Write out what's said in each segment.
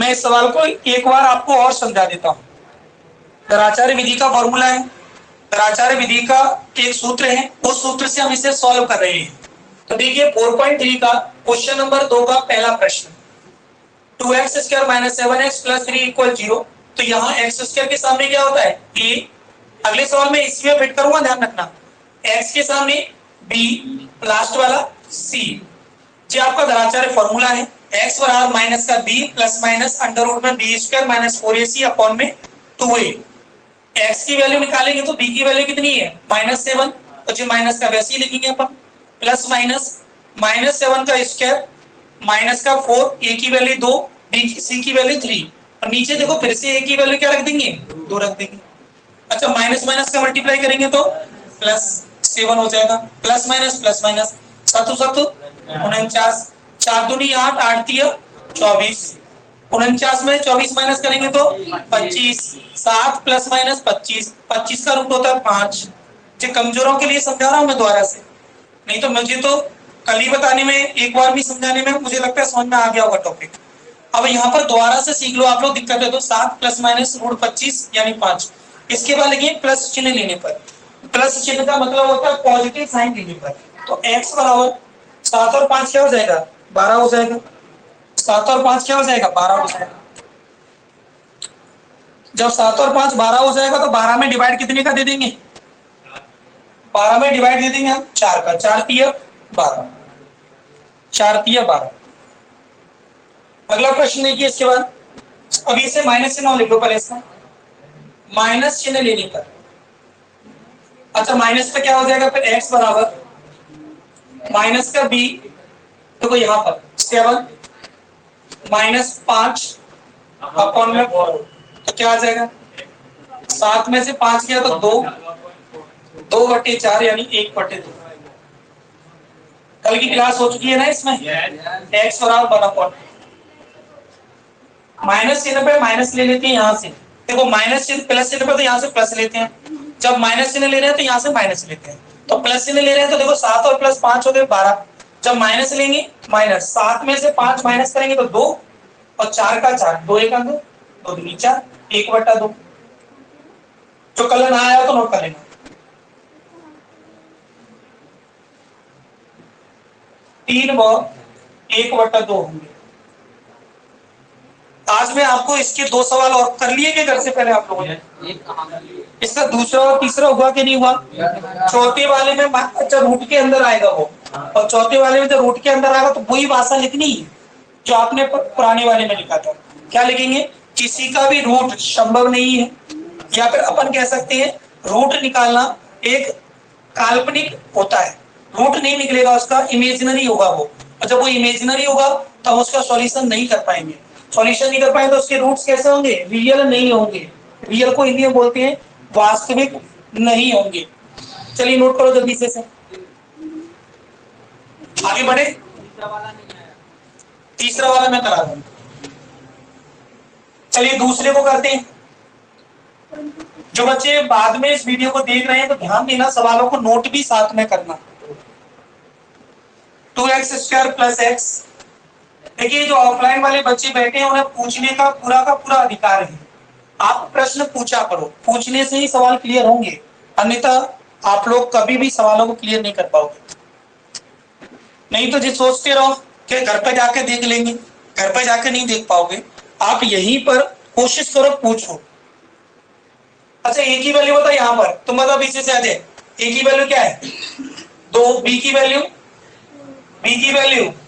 मैं इस सवाल को एक बार आपको और समझा देता हूं। दराचार्य विधि का फॉर्मूला है, दराचार्य विधि का एक सूत्र है, उस सूत्र से हम इसे सॉल्व कर रहे हैं। तो देखिए 4.3 का क्वेश्चन नंबर 2 का पहला प्रश्न, 2x square minus 7x plus 3 equal 0। तो यहाँ एक्स स्क्वायर के सामने क्या होता है a। अगले सवाल में इसी में फिट करूंगा, ध्यान रखना। x के सामने b, लास्ट वाला c। जो आपका दराचार्य फॉर्मूला है, x बराबर माइनस का b plus minus under root में b square minus 4ac upon में 2a। x की वैल्यू निकालेंगे तो b की वैल्यू कितनी है -7, तो जो माइनस का वैसे ही लिखेंगे अपन, प्लस माइनस -7 का स्क्वायर माइनस का 4, a की वैल्यू 2, b की c की वैल्यू 3, और नीचे देखो फिर से a की वैल्यू क्या रख देंगे 2 रख देंगे। अच्छा माइनस माइनस का मल्टीप्लाई करेंगे तो प्लस 7 हो जाएगा, प्लस माइनस सातु सातु 49, 4 दूनी 8, 8 तिया 24, 49 में 24 माइनस करेंगे तो 25, 7 प्लस माइनस 25, 25 का रूट होता है 5। जो कमजोरों के लिए समझा रहा हूं मैं दोबारा से, नहीं तो मुझे तो कल ही बताने में, एक बार भी समझाने में मुझे लगता है समझ में आ गया होगा टॉपिक। अब यहाँ पर दोबारा से सीख लो आप लोग, दिक्कत है तो 7 प्लस माइनस रूट 25 यानी 5। इसके बाद लिखिए प्लस चिन्ह लेने पर, प्लस चिन्ह का मतलब होता है पॉजिटिव साइन लेने पर। तो x बराबर 7 और 5 क्या हो जाएगा 12 हो जाएगा, 7 और 5 क्या हो जाएगा 12 हो जाएगा। जब 7 और 5 12 हो जाएगा तो 12 में डिवाइड कितने का दे देंगे, 12 में डिवाइड दे देंगे हम 4 का, 4 तिया 12, 4 तिया 12। अगला प्रश्न देखिए इसके बाद, अभी इसे माइनस चिन्ह लिखो पहले, इसमें माइनस चिन्ह लेने पर। अच्छा माइनस पे क्या हो जाएगा फिर x बराबर माइनस का b, देखो यहाँ पर 7 माइनस 5 अपॉन में 4, तो क्या आ जाएगा 7 में से 5 गया तो 2/4 यानी 1/2। कल की क्लास हो चुकी है ना इसमें, x बराबर 1/, माइनस चिन्ह पे माइनस ले लेते हैं यहाँ से, देखो माइनस चिन्ह प्लस चिन्ह पे तो यहाँ से प्लस लेते हैं, जब माइनस चिन्ह ले रहे हैं तो यहाँ से माइनस लेते हैं। तो प्लस चिन्ह ले रहे हैं तो देखो 7 और प्लस 5 हो गए 12, जब माइनस लेंगे माइनस, 7 में से 5 माइनस करेंगे तो 2, और 4 का 4, 2 1 2, 2 2 4, 1/2। जो कलर ना आया तो नोट कर लेना। 3 व 1/2 होंगे। आज मैं आपको इसके 2 सवाल और कर लिए कि घर से पहले आप लोगों ने, इसका दूसरा और तीसरा हुआ कि नहीं हुआ। चौथे वाले में अच्छा रूट के अंदर आएगा वो, और चौथे वाले में जब रूट के अंदर आएगा तो वही भाषा लिखनी है जो आपने पुराने वाले में लिखा था। क्या लिखेंगे, किसी का भी रूट संभव नहीं है, या फिर अपन कह सकते हैं रूट निकालना एक काल्पनिक होता है, रूट नहीं निकलेगा उसका, इमेजिनरी होगा वो, और जब वो इमेजिनरी होगा तब उसका सॉल्यूशन नहीं कर पाएंगे। सॉल्यूशन नहीं कर पाए तो उसके रूट्स कैसे होंगे, रियल नहीं होंगे। रियल को हिंदी में बोलते हैं वास्तविक नहीं होंगे। चलिए नोट करो जल्दी से आगे बढ़े। तीसरा वाला मैं करा दूं, चलिए दूसरे को करते हैं। जो बच्चे बाद में इस वीडियो को देख रहे हैं तो ध्यान देना, सवालों को नोट भी साथ में करना। 2x स्क्वायर प्लस x, देखिए जो ऑफलाइन वाले बच्चे बैठे हैं उन्हें पूछने का पूरा अधिकार है। आप प्रश्न पूछा करो, पूछने से ही सवाल क्लियर होंगे, अन्यथा आप लोग कभी भी सवालों को क्लियर नहीं कर पाओगे। नहीं तो जो सोचते रहो कि घर पे जाके देख लेंगे, घर पे जाके नहीं देख पाओगे। आप यहीं पर कोशिश करो, पूछो। अच्छा ए की वैल्यू बता यहाँ पर, तुम बताओ पीछे से आते, ए की वैल्यू क्या है 2, बी की वैल्यू 1,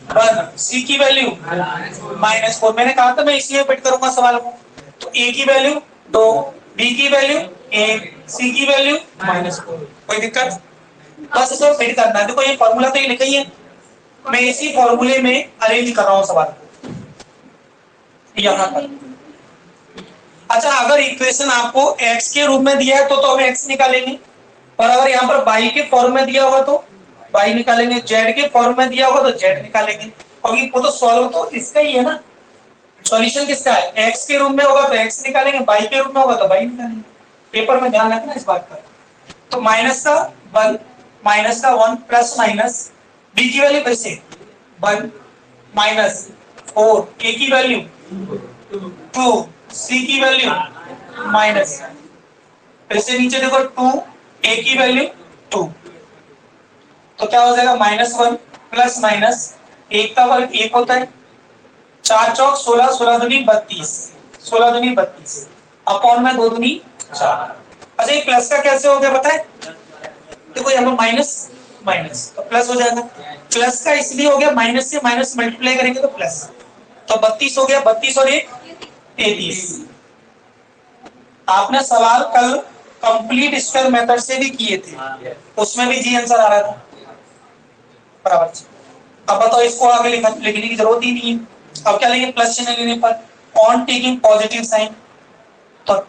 सी की वैल्यू -4। मैंने कहा था मैं इसलिए फिट करूंगा सवाल को। तो ए की वैल्यू 2, बी की वैल्यू 1, सी की वैल्यू -4। कोई दिक्कत, बस इसको फिट करना है। देखो ये फॉर्मूला तो ये लिखा ही है, मैं इसी फॉर्मूले में अरेंज कर रहा हूँ सवाल को यहाँ पर। अच्छा अगर इक्वेशन आपको x के रूप में दिया है तो हम x निकालेंगे, और अगर यहाँ पर y के फॉर्म में दिया होगा तो y निकालेंगे, z के फॉर्म में दिया होगा तो z निकालेंगे। और ये वो तो सॉल्व तो इसका ही है ना, सॉल्यूशन किसका है, x के रूप में होगा तो x निकालेंगे, y के रूप में होगा तो y निकालेंगे। पेपर में ध्यान रखना इस बात का। तो माइनस का 1 प्लस माइनस, b की वैल्यू कैसे 1 -4, a की वैल्यू 2, सी की वैल्यू माइनस, फिर से नीचे देखो 2, ए की वैल्यू 2, तो क्या हो जाएगा -1 प्लस माइनस, एक का वर्ग एक होता है, 4 चौक 16, 16 दूनी 32, 16 दूनी 32 अपॉन में 2 दूनी 4। अच्छा ये प्लस का कैसे हो गया पता है? देखो यहाँ पर माइनस माइनस तो प्लस हो जाएगा, प्लस का इसलिए हो गया माइनस से माइनस मल्टीप्लाई करेंगे तो प्लस, तो 32 हो गया, 32 और 1 33। आपने सवाल कल कंप्लीट स्क्वायर मेथड से भी किए थे, उसमें भी जी आंसर आ रहा था बराबर। अब बताओ इसको आगे लिखने की जरूरत ही नहीं है, अब क्या लेंगे प्लस चिन्ह लेने पर ऑन टेकिंग पॉजिटिव साइन, तो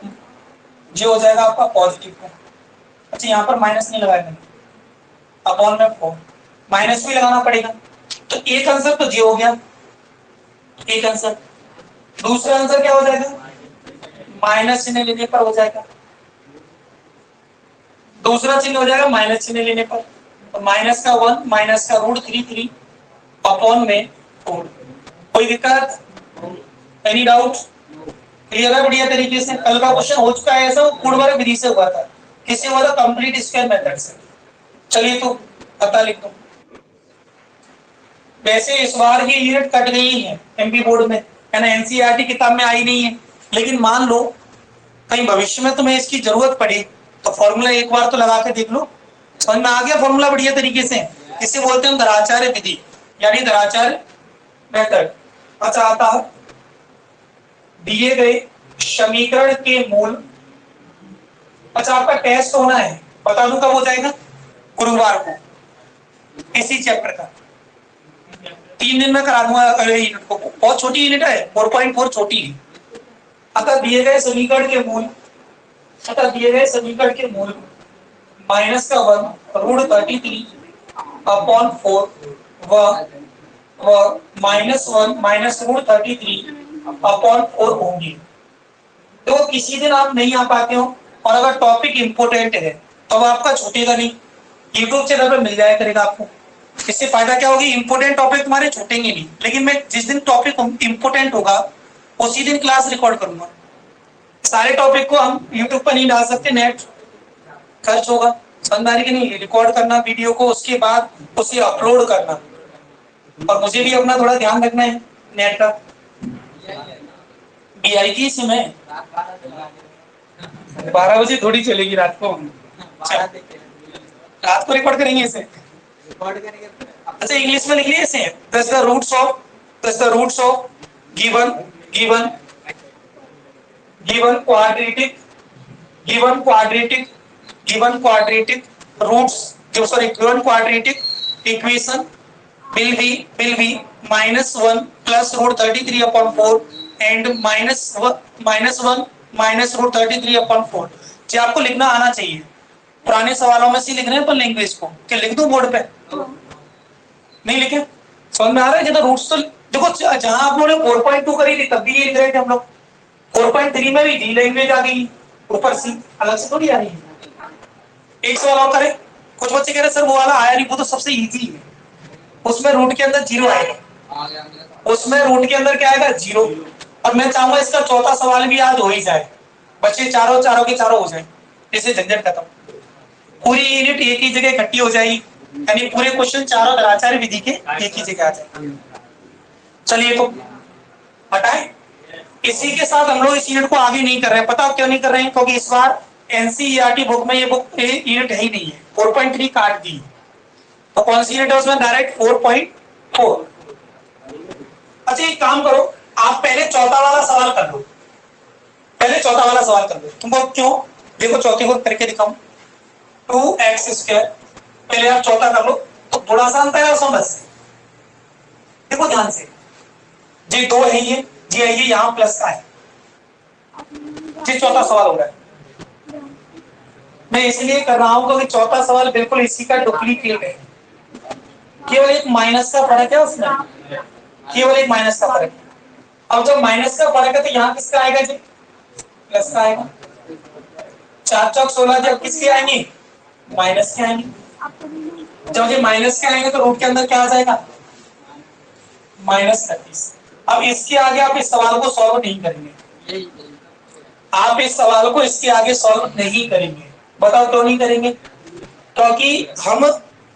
जो हो जाएगा आपका पॉजिटिव का। अच्छा यहाँ पर माइनस नहीं लगाएंगे, अपॉन में 4 माइनस भी लगाना पड़ेगा, तो एक आंसर तो जी हो गया, एक आंसर। दूसरा आंसर क्या हो जाएगा, माइनस चिन्ह लेने पर हो जाएगा, दूसरा चिन्ह हो जाएगा माइनस चिन्ह लेने पर, तो माइनस का 1 माइनस का √3 अपॉन में 4। कोई दिक्कत, एनी डाउट? क्लियर है बढ़िया तरीके से? कल का क्वेश्चन हो चुका है ऐसा, वो पूर्ववर्ग विधि से हुआ था, किससे हुआ था? कंप्लीट स्क्वायर मेथड से। चलिए तो पता लिख दो। वैसे इस बार की यूनिट कट गई है एमपी बोर्ड में, है ना, एनसीईआरटी किताब में आई नहीं है, लेकिन मान लो कहीं भविष्य में तुम्हें इसकी जरूरत पड़े तो फॉर्मूला एक बार तो लगा के देख लो, समझ में आ गया फॉर्मूला बढ़िया तरीके से। इसे बोलते हैं दराचार्य विधि यानी दराचार्य मेथड। अच्छा आता है दिए गए समीकरण के मूल। अच्छा आपका टेस्ट होना है, बता दूं कब हो जाएगा? गुरुवार को, इसी चैप्टर का 3 दिन में करा दूंगा। अरे यूनिट को बहुत छोटी यूनिट है, 4.4 छोटी है। अतः दिए गए समीकरण के मूल, अतः दिए गए समीकरण के मूल माइनस का वर्ग √33 अपॉन 4 व -1 माइनस √33 अपॉन 4 होंगी। तो किसी दिन आप नहीं आ पाते हो और अगर टॉपिक इंपोर्टेंट है तो आपका छूटेगा नहीं, यूट्यूब चैनल पर मिल जाया करेगा आपको। इससे फायदा क्या होगी, इंपोर्टेंट टॉपिक तुम्हारे छूटेंगे नहीं, लेकिन मैं जिस दिन टॉपिक इंपोर्टेंट होगा उसी दिन क्लास रिकॉर्ड करूंगा। सारे टॉपिक को हम यूट्यूब पर नहीं डाल सकते, नेट खर्च होगा, समझदारी की नहीं, रिकॉर्ड करना वीडियो को, उसके बाद उसे अपलोड करना, और मुझे भी अपना थोड़ा ध्यान रखना है नेट का। आएगी इसमें 12 बजे थोड़ी चलेगी रात को, रात को रिकॉर्ड करेंगे इसे। अच्छा इंग्लिश में लिख लिया इसे, thus the roots of given given given quadratic given quadratic given quadratic roots जो sorry given quadratic equation will be -1 plus √33 upon 4 and -1 minus √33 upon 4। जी आपको लिखना आना चाहिए, पुराने सवालों में से लिख रहे हैं पर लैंग्वेज को, क्या लिख दूं बोर्ड पे? नहीं लिखे? समझ में आ रहा है? तो रूट्स तो देखो, जहां आप लोगों ने 4.2 करी थी तब भी ये लिख रहे थे हम लोग, 4.3 में भी जी लैंग्वेज आ गई, ऊपर सी अलग से थोड़ी आ रही है। एक सवाल और करें, कुछ बच्चे कह रहे सर वो वाला आया नहीं, वो तो सबसे इजी है, उसमें रूट के अंदर 0 आएगा, उसमें रूट के अंदर क्या आएगा 0। और मैं चाहूंगा इसका चौथा सवाल भी आज हो ही जाए, बच्चे चारों के चारों हो जाए, इससे झंझट खत्म, पूरी यूनिट एक ही जगह इकट्ठी हो जाएगी, यानी पूरे क्वेश्चन चारों दराचार्य विधि के एक ही जगह आ जाए। चलिए तो हटाए, इसी के साथ हम लोग इस यूनिट को आगे नहीं कर रहे हैं। पता क्यों नहीं कर रहे हैं? क्योंकि इस बार एनसीईआरटी बुक में ये बुक यूनिट है ही नहीं है, 4.3 काट दी, तो कौन सी यूनिट है उसमें? डायरेक्ट 4.4। अच्छा एक काम करो, आप पहले चौथा वाला सवाल कर लो, पहले चौथा वाला सवाल कर लो। तुमको क्यों? देखो चौथे को करके दिखाऊं, 2x², पहले आप चौथा कर लो, तो थोड़ा सा अंतर है उसमें बस। देखो ध्यान से, जी 2 है ये, जी है ये, यहाँ प्लस का है, जी चौथा सवाल हो रहा है। मैं इसलिए कर रहा हूं क्योंकि चौथा सवाल बिल्कुल इसी का डुप्लीकेट है, केवल एक माइनस का फर्क है उसमें, केवल एक माइनस का फर्क है। अब जब माइनस का फर्क है तो यहाँ किसका आएगा जी? प्लस का आएगा। 4 चौक 16, जब किसके आएंगे? माइनस के आएंगे। जब ये माइनस के आएंगे तो रूट के अंदर क्या आ जाएगा? -33। अब इसके आगे आप इस सवाल को सॉल्व नहीं करेंगे, आप इस सवाल को इसके आगे सॉल्व नहीं करेंगे। बताओ क्यों नहीं करेंगे? क्योंकि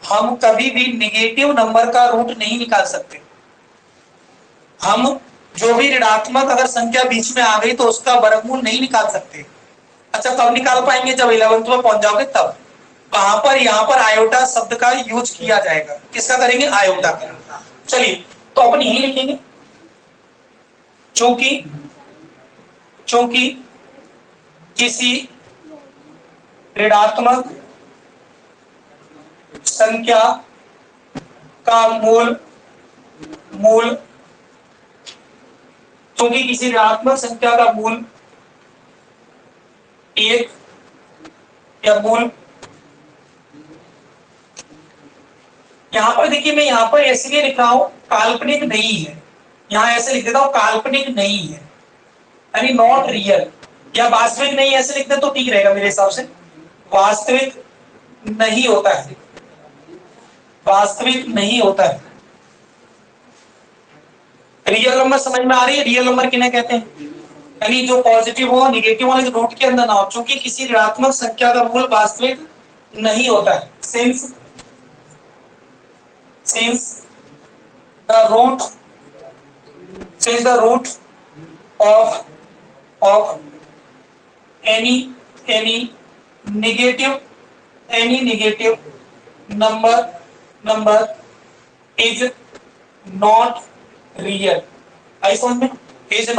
हम कभी भी निगेटिव नंबर का रूट नहीं निकाल सकते। हम जो भी ऋणात्मक अगर संख्या बीच में आ गई तो उसका वर्गमूल नहीं निकाल सकते। अच्छा, कब निकाल पाएंगे? जब 11th में पहुंच जाओगे तब। वहां पर यहाँ पर आयोटा शब्द का यूज किया जाएगा। किसका करेंगे? आयोटा का। चलिए, तो अपन यही लिखेंगे, चूंकि चूंकि किसी ऋणात्मक संख्या का मूल क्योंकि किसी ऋणात्मक संख्या का मूल एक या मूल, यहां पर देखिए मैं यहां पर इसलिए लिख रहा हूं काल्पनिक नहीं है, यहां ऐसे लिख देता हूं काल्पनिक नहीं है, यानी नॉट रियल, या वास्तविक नहीं ऐसे लिख दे तो ठीक रहेगा मेरे हिसाब से। वास्तविक नहीं होता है, वास्तविक नहीं होता है। रियल नंबर समझ में आ रही है? रियल नंबर किन्हें कहते हैं? यानी जो पॉजिटिव हो, निगेटिव वाले रूट के अंदर ना हो, क्योंकि किसी ऋणात्मक संख्या का मूल वास्तविक नहीं होता है। since the root since the root of of any negative number is not real, आई समझ में? is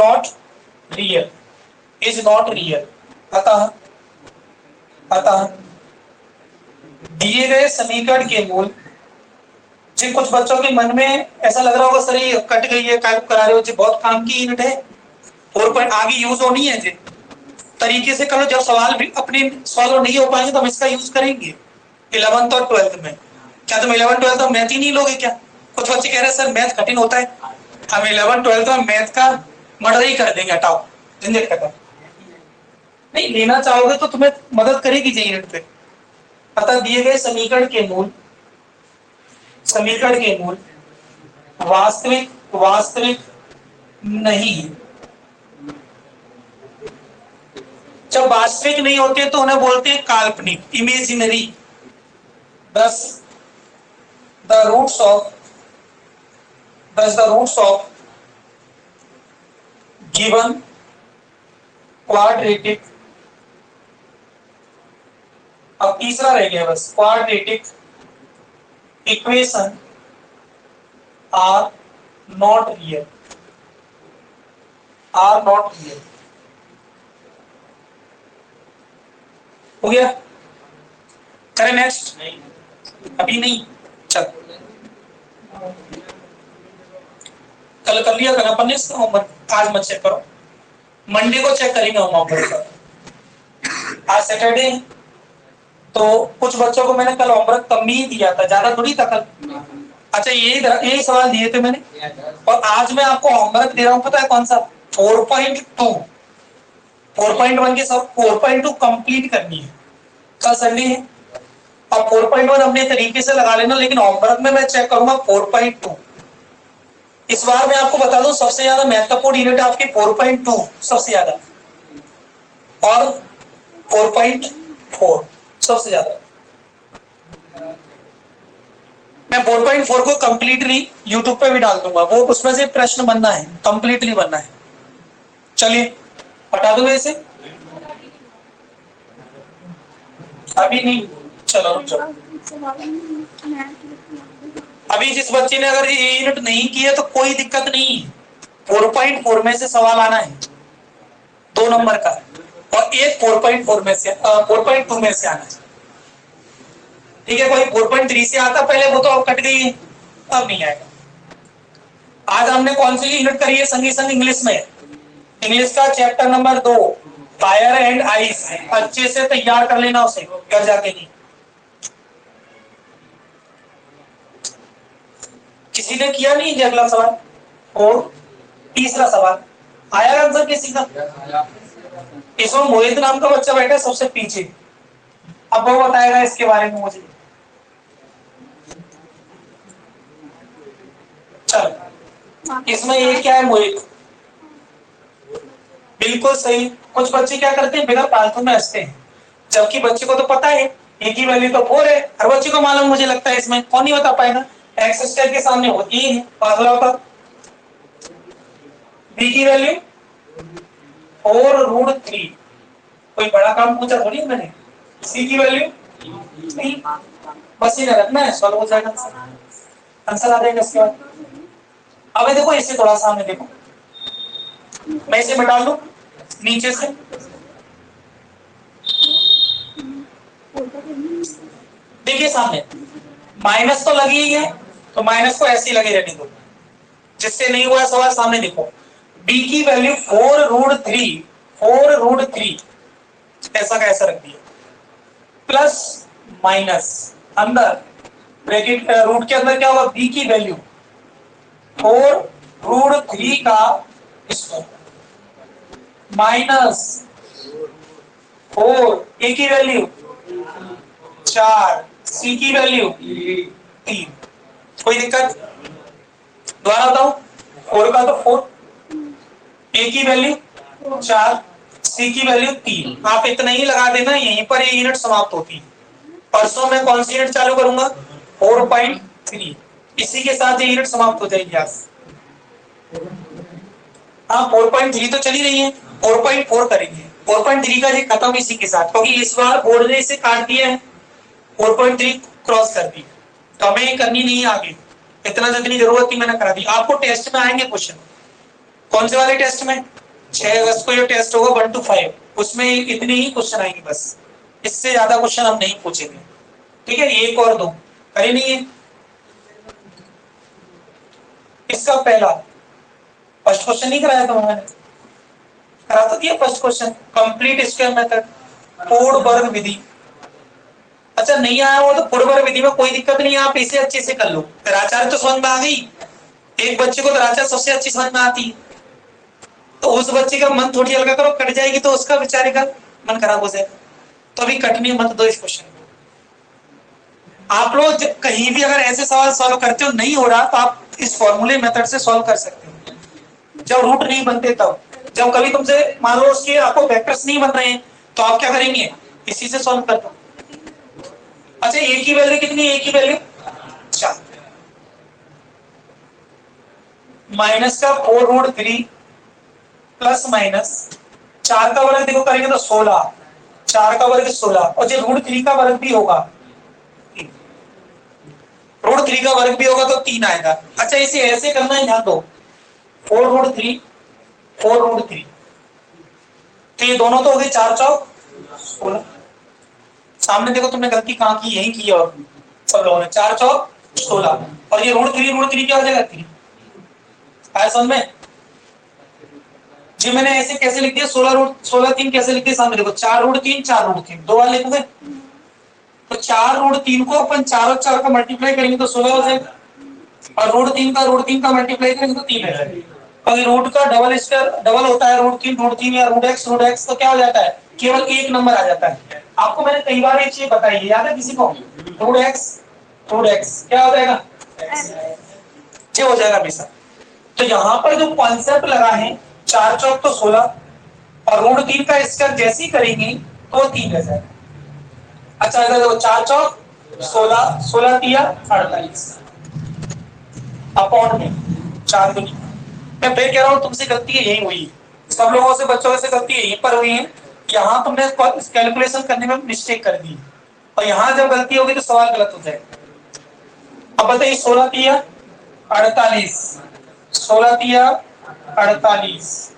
not real। अतः दिए गए समीकरण के मूल, जी कुछ बच्चों के मन में ऐसा लग रहा होगा सर ये कट गई है, काय करा रहे हो जी, बहुत काम की यूनिट है, 4 पॉइंट आगे यूज होनी है जी, तरीके से करो। जब सवाल भी अपने सॉल्व नहीं हो पाएंगे तो हम इसका यूज करेंगे 11th और 12th में। क्या तुम 11th 12th में मैथ ही नहीं लोगे क्या? कुछ बच्चे कह रहे हैं सर मैथ कठिन होता है, हम 11th 12th में मैथ का मर्डर ही कर देंगे, हटाओ झंझट खत्म। नहीं लेना चाहोगे तो तुम्हें मदद करेगी जी यूनिट पे। अतः दिए गए समीकरण के मूल वास्तविक नहीं है। जब वास्तविक नहीं होते तो उन्हें बोलते हैं काल्पनिक, imaginary. Thus the roots of given quadratic, अब तीसरा रह गया बस, quadratic equation are not real, हो गया? करें नेक्स्ट? अभी नहीं, चल कल कर लिया करना अपन ने होमवर्क, आज मत चेक करो, मंडे को चेक करेंगे होमवर्क। आज सैटरडे तो कुछ बच्चों को मैंने कल होमवर्क कम ही दिया था, ज्यादा थोड़ी था कल। अच्छा यही सवाल दिए थे मैंने, और आज मैं आपको होमवर्क दे रहा हूं, पता है कौन सा? 4.2। 4.1 के सब 4.2 कंप्लीट करनी है, कल संडे है। अब 4.1 अपने तरीके से लगा लेना, लेकिन होमवर्क में मैं चेक करूंगा 4.2। इस बार मैं आपको बता दूं सबसे ज्यादा महत्वपूर्ण यूनिट आपकी 4.2 सबसे ज्यादा, और 4.4 सबसे ज्यादा। मैं 4.4 को कंप्लीटली यूट्यूब पे भी डाल दूंगा, वो उसमें से प्रश्न बनना है, कंप्लीटली बनना है। चलिए हटा दूंगा इसे, अभी नहीं, चलो रुक जाओ। अभी जिस बच्चे ने अगर ये यूनिट नहीं की है तो कोई दिक्कत नहीं है, 4.4 में से सवाल आना है, 2 नंबर का, और एक 4.4 में से 4.2 में से आना है। ठीक है, कोई 4.3 से आता पहले, वो तो अब कट गई है, अब नहीं आएगा। आज हमने कौन सी यूनिट करी है संगी संग इंग्लिश में? इंग्लिश का chapter number 2 fire and ice, अच्छे से तैयार कर लेना उसे घर जाके। नहीं किसी ने किया नहीं है अगला सवाल, और तीसरा सवाल आया आंसर किसी का? इसमें मोहित नाम का बच्चा बैठा है सबसे पीछे, अब वो बताएगा इसके बारे में मुझे। चलो इसमें ये क्या है मोहित? बिल्कुल सही। कुछ बच्चे क्या करते हैं, बिना फालतू में हंसते हैं, जबकि बच्चे को तो पता है ए की वैल्यू तो 4 है, हर बच्चे को मालूम, मुझे लगता है इसमें कौन नहीं बता पाएगा। एक्स स्क्वायर के सामने होती ही है, अगला होता बी की वैल्यू 4√3। कोई बड़ा काम पूछा थोड़ी है मैंने। सी की वैल्यू 3, बस इधर रखना है, सॉल्व हो जाएगा आंसर। आंसर आ जाएगा इसके बाद। अब देखो इसे थोड़ा सामने देखो, मैं इसे मिटा लूं नीचे से, देखिए सामने माइनस तो लगी ही है, तो माइनस को ऐसे ही लगे रहने दो, जिससे नहीं हुआ सवाल। सामने देखो b की वैल्यू 4√3, 4√3 ऐसा का ऐसा रख दिया, प्लस माइनस अंदर ब्रैकेट रूट के अंदर क्या होगा, b की वैल्यू 4√3 का स्क्वायर माइनस 4, a की वैल्यू 4, c की वैल्यू 3। कोई दिक्कत? दोबारा बताओ, 4 का तो 4, a की वैल्यू 4, c की वैल्यू 3। आप इतना ही लगा देना, यहीं पर ये यूनिट समाप्त होती है। परसों मैं कौन सी यूनिट चालू करूंगा, 4.3, इसी के साथ ये यूनिट समाप्त हो जाएगी आज। हाँ 4.3 तो चली रही है, 4.4 करेंगे, 4.3 का ये खत्म इसी के साथ, क्योंकि इस बार बोर्ड ने इसे काट दिया है, 4.3 क्रॉस कर दी, तो हमें ये करनी नहीं है आगे, इतना जितनी जरूरत थी मैंने करा दी। आपको टेस्ट में आएंगे क्वेश्चन, कौन से वाले टेस्ट में, 6 अगस्त को जो टेस्ट होगा 1 to 5, उसमें इतने ही क्वेश्चन आएंगे बस, इससे ज्यादा क्वेश्चन हम नहीं पूछेंगे। ठीक है, एक और दो करी नहीं है। इसका पहला फर्स्ट क्वेश्चन नहीं कराया था मैंने, करा तो दिया first question, complete square method, पूर्ण वर्ग विधि। अच्छा नहीं आया हो तो पूर्ण वर्ग विधि में कोई दिक्कत नहीं है, आप इसे अच्छे से कर लो, दराचार तो समझ में आ गई, एक बच्चे को दराचार सबसे अच्छी समझ में आती है, तो उस बच्चे का मन थोड़ी हल्का करो, कट जाएगी तो उसका बेचारे का मन खराब हो जाएगा, तो अभी कटने मत दो इस क्वेश्चन को। आप लोग कहीं भी अगर ऐसे सवाल सॉल्व करते हो नहीं हो रहा, तो आप इस फॉर्मूले मेथड से सॉल्व कर सकते हो, जब रूट नहीं बनते तब। जब कभी तुमसे मान लो उसके आपको वेक्टर्स नहीं बन रहे हैं, तो आप क्या करेंगे, इसी से सॉल्व कर दो। अच्छा ए की वैल्यू कितनी है, ए की वैल्यू 4, माइनस का 4√3 प्लस माइनस 4 का वर्ग देखो करेंगे तो 16, 4 का वर्ग 16, और जो √3 का वर्ग भी होगा, √3 का वर्ग भी होगा तो 3 आएगा। अच्छा इसे ऐसे करना है, ध्यान दो, 4√3, 4√3, तो ये दोनों तो हो गए 4 चौक 16। सामने देखो तुमने गलती कहां की, यही की, और सब लोगों ने 4 चौक 16, और ये √3 क्या हो जाएगा 3। आया समझ में? जी मैंने ऐसे कैसे लिख दिया, 16√3 कैसे लिख दिया, सामने देखो 4√3, 4√3 दो बार लिखोगे, तो 4√3 को अपन 4 और 4 का मल्टीप्लाई करेंगे तो 16 हो जाएगा, और √3 का मल्टीप्लाई करेंगे तो 3 हो जाएगा। और रूट का डबल स्क्वायर डबल होता है, √3 या √x तो क्या हो जाता है, केवल एक नंबर आ जाता है। आपको मैंने कई बार एक चीज बताई है, याद है किसी को, √x क्या हो जाएगा, ये हो जाएगा हमेशा। तो यहाँ पर जो कॉन्सेप्ट लगा है 4 चौक तो 16, और √3 का स्क्वायर जैसे ही करेंगे तो 3 रह जाएगा। अच्छा अगर देखो 4 चौक 16, 16 तिया 48, अपॉन में 4 दूनी। मैं फिर कह रहा हूं तुमसे गलती है यही हुई, सब लोगों से बच्चों से गलती यहीं पर हुई है, यहाँ तुमने कैलकुलेशन करने में मिस्टेक कर दी, और यहाँ जब गलती होगी तो सवाल गलत हो जाएगा। अब बताइए 16 तिया 48, 16 तिया 48,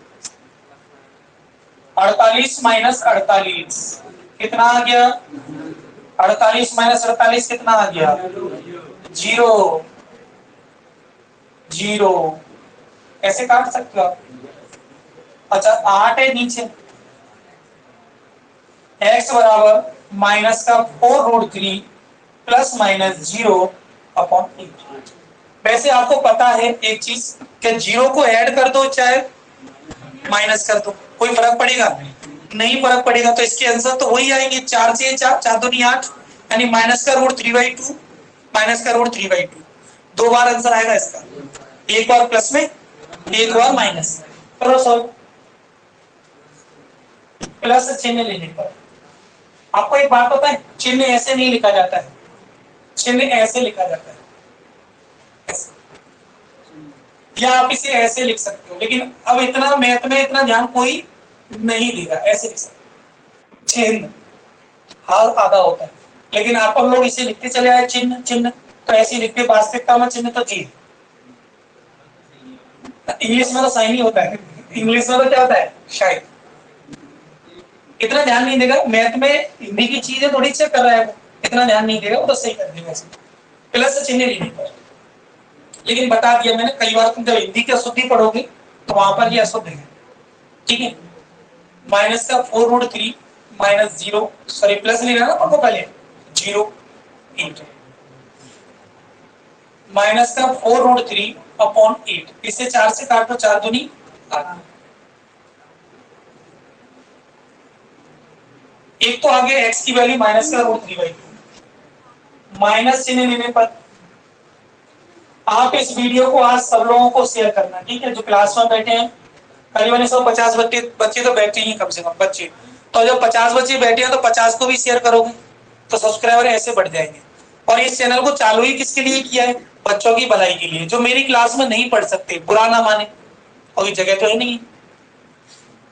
48 माइनस 48 कितना आ गया, 48 माइनस 48 कितना आ गया, 0 0, ऐसे काट सकते हो आप। अच्छा 8 है नीचे, x बराबर माइनस का 4√3 प्लस माइनस 0/8। वैसे आपको पता है एक चीज, कि 0 को ऐड कर दो चाहे माइनस कर दो, कोई फर्क पड़ेगा नहीं, फर्क पड़ेगा, तो इसके आंसर तो वही आएंगे, 4 से 4, 4 दूनी 8, यानी माइनस का √3/2, माइनस का √3/2, दो बार आंसर आएगा इसका। एक बार प्लस में एक बार माइनस। करो सॉल्व। प्लस चिन्ह लेने पर आपको एक बात पता है, चिन्ह ऐसे नहीं लिखा जाता है, चिन्ह ऐसे लिखा जाता है, ऐसे। या आप इसे ऐसे लिख सकते हो, लेकिन अब इतना मैथ में इतना ध्यान कोई नहीं देगा, ऐसे लिख सकते। चिन्ह हाल आधा होता है, लेकिन आप लोग इसे लिखते चले आए चिन्ह चिन्ह, तो ऐसे लिखते वास्तविकता में चिन्ह तो जी। इंग्लिश में तो साइन ही होता है, इंग्लिश में तो क्या होता है, शायद। इतना ध्यान नहीं देगा मैथ में, हिंदी की चीजें थोड़ी चेक कर रहा है वो, इतना ध्यान नहीं देगा, वो तो सही कर देगा प्लस चिन्ह लेने पर। लेकिन बता दिया मैंने कई बार, तुम जब हिंदी की अशुद्धि पढ़ोगे तो वहां पर ये अशुद्ध है, ठीक है। माइनस का 4√3 माइनस 0, सॉरी प्लस नहीं रहना पड़ो पहले, 0 इंटू माइनस का 4√3 अपॉन 8, इसे 4 से काटो, 4 दूनी 8। एक तो आगे x की वैल्यू माइनस का √3/2, माइनस चिन्ह लेने पर आप इस वीडियो को आज सब लोगों को शेयर करना, ठीक है। जो क्लास में बैठे हैं करीबन 150 बच्चे तो बैठे ही कम से कम बच्चे, तो जब 50 बच्चे बैठे हैं तो 50 को भी शेयर करोगे तो सब्सक्राइबर ऐसे बढ़ जाएंगे। और इस चैनल को चालू ही किसके लिए किया है, बच्चों की भलाई के लिए, जो मेरी क्लास में नहीं पढ़ सकते, बुरा ना माने, और जगह तो है नहीं।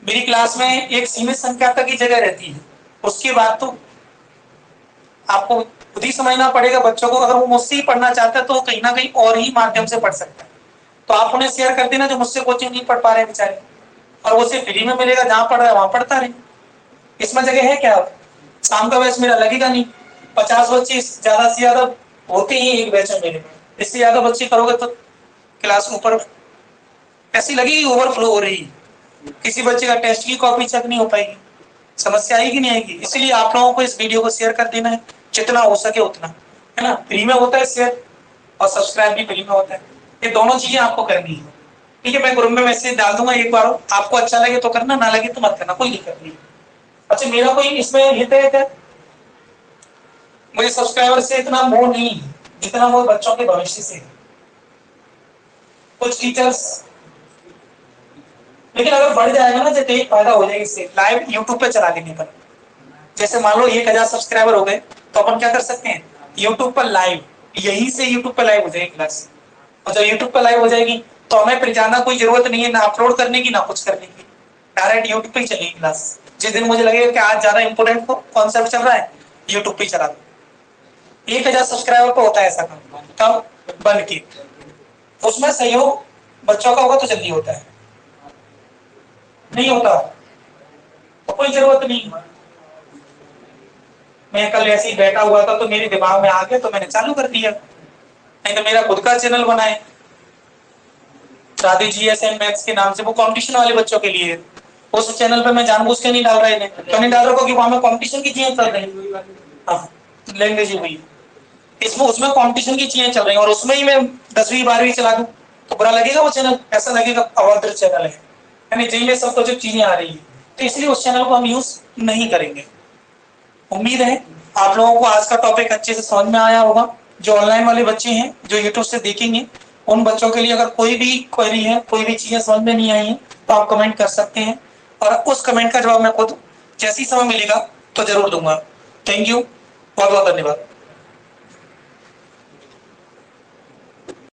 मेरी क्लास में एक सीमित संख्या तक की जगह रहती है, उसके बाद तो आपको खुद ही समझना पड़ेगा बच्चों को। अगर वो मुझसे ही पढ़ना चाहता है तो कहीं ना कहीं और ही माध्यम से पढ़ सकता है, तो आप उन्हें शेयर कर देना जो मुझसे कोचिंग नहीं पढ़ पा रहे बेचारे, और वो सिर्फ फ्री में मिलेगा, जहां पढ़ रहा है वहां पढ़ता रहे। इसमें जगह है क्या, शाम का बैच मेरा लगेगा नहीं, 50 बच्चे ज्यादा से ज्यादा होते ही एक बैच में मेरे, इससे ज्यादा बच्चे करोगे तो क्लास ऊपर ऐसी लगेगी ओवरफ्लो हो रही है, किसी बच्चे का टेस्ट की कॉपी चेक नहीं हो पाएगी, समस्या आएगी नहीं आएगी। इसलिए आप लोगों को इस वीडियो को शेयर कर देना है जितना हो सके उतना, है ना। फ्री में होता है शेयर, और सब्सक्राइब भी फ्री में होता है, ये दोनों चीजें आपको करनी है, ठीक है। मैं ग्रुप में मैसेज डाल दूंगा एक बार, आपको अच्छा लगे तो करना, ना लगे तो मत करना, कोई दिक्कत नहीं। अच्छा मेरा कोई इसमें हित है क्या, मुझे सब्सक्राइबर से इतना मोह नहीं है जितना वो बच्चों के भविष्य से। कुछ टीचर्स, लेकिन अगर बढ़ जाएगा ना तो एक फायदा हो जाएगा इससे, लाइव यूट्यूब पे चला देने पर। जैसे मान लो 1000 सब्सक्राइबर हो गए तो अपन क्या कर सकते हैं, यूट्यूब पर लाइव, यहीं से यूट्यूब पर लाइव हो जाएगी क्लास। और जब यूट्यूब पर लाइव हो जाएगी तो हमें फिर जाना कोई जरूरत नहीं है, ना अपलोड करने की ना कुछ करने की, डायरेक्ट यूट्यूब पे ही चलेगी क्लास। जिस दिन मुझे लगेगा कि आज ज्यादा इंपोर्टेंट कॉन्सेप्ट चल रहा है, यूट्यूब पे ही चला दो। 1000 सब्सक्राइबर पर होता है ऐसा काम, तब बन के उसमें सहयोग बच्चों का होगा तो जल्दी होता है, नहीं होता तो कोई जरूरत नहीं। मैं कल ऐसे ही बैठा हुआ था तो मेरे दिमाग में आ गया तो मैंने चालू कर दिया, नहीं तो मेरा खुद का चैनल बनाए राधे GSM मैथ्स के नाम से, वो कंपटीशन वाले बच्चों के लिए। उस चैनल पे मैं जानबूझ के नहीं डाल रहा है, क्यों नहीं डाल रहा, क्योंकि वहां में कंपटीशन की चीजें चल रही है। हाँ लैंग्वेज हुई, इसमें उसमें कंपटीशन की चीजें चल रही हैं, और उसमें ही मैं 10वीं 12वीं चला दूं तो बुरा लगेगा वो चैनल, ऐसा लगेगा अभद्र चैनल है, यानी जिनमें सब कुछ चीजें आ रही है, तो इसलिए उस चैनल को हम यूज नहीं करेंगे। उम्मीद है आप लोगों को आज का टॉपिक अच्छे से समझ में आया होगा। जो ऑनलाइन वाले बच्चे हैं जो यूट्यूब से देखेंगे, उन बच्चों के लिए अगर कोई भी क्वेरी है, कोई भी चीजें समझ में नहीं आई है तो आप कमेंट कर सकते हैं, और उस कमेंट का जवाब मैं खुद जैसे ही समय मिलेगा तो जरूर दूंगा। थैंक यू, बहुत बहुत धन्यवाद।